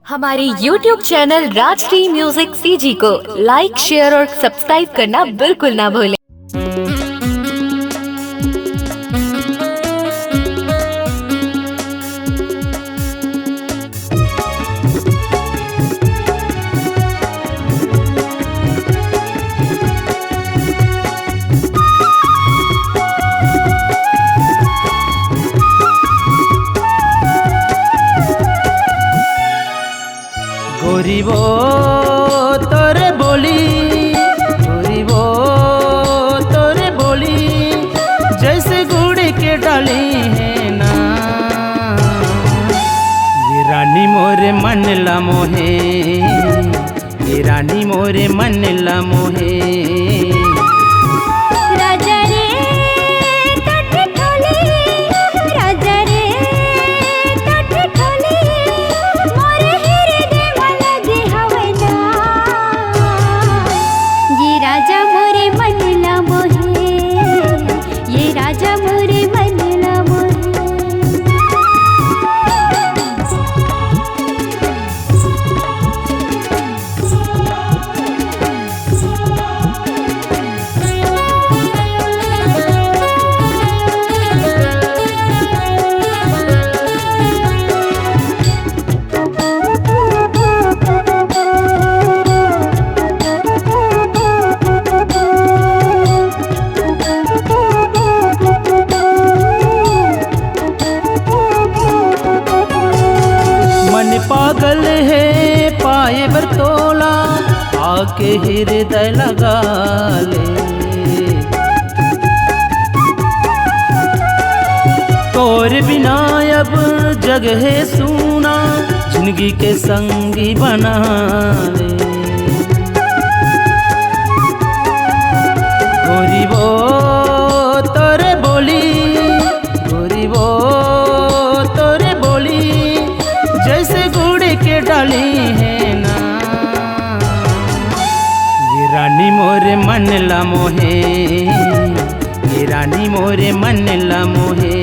हमारे YouTube channel Rajshri music CG को like, share और सब्सक्राइब करना बिल्कुल ना भूलें। गोरीबो तोरे बोली, गोरीबो तोरे बोली, जैसे गुड़ के डाली है ना। ये रानी मोरे मन ला मोहे, ये रानी मोरे मन ला मोहे। पागल है पाए बरतोला, आके हृदय लगा ले। तोर बिना अब जग है सूना, जिंदगी के संगी बना ले। गोरीबो तोरे बोली, गोरीबो तोरे बोली, जैसे गुड़ के डाली है ना। ये रानी मोरे मन ला मोहे, ये रानी मोरे मन ला मोहे।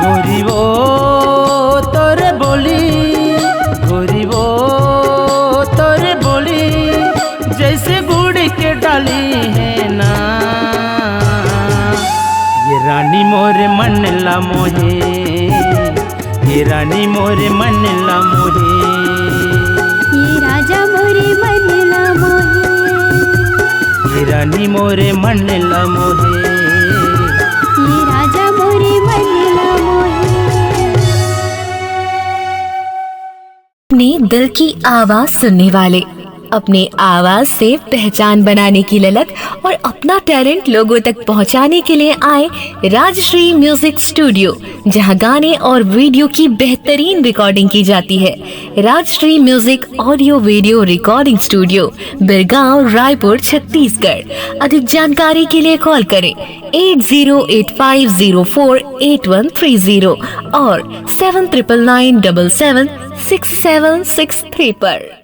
गोरीबो तोरे बोली, गोरीबो तोरे बोली, जैसे गुड़ के डाली है ना। ये रानी मोरे मन ला मोहे, ये रानी मोरे मन ला मोहे। ये राजा मोरे मन ला मोहे, ये रानी मोरे मन ला मोहे। ये राजा मोरे मन ला मोहे। अपने दिल की आवाज सुनने वाले, अपने आवाज से पहचान बनाने की ललक और अपना टैलेंट लोगों तक पहुंचाने के लिए आए राजश्री म्यूजिक स्टूडियो, जहां गाने और वीडियो की बेहतरीन रिकॉर्डिंग की जाती है। Rajshri music audio video recording studio, Birgaon, Raipur, Chhattisgarh. अधिक जानकारी के लिए कॉल करें 8085048130 और 7999776763 पर।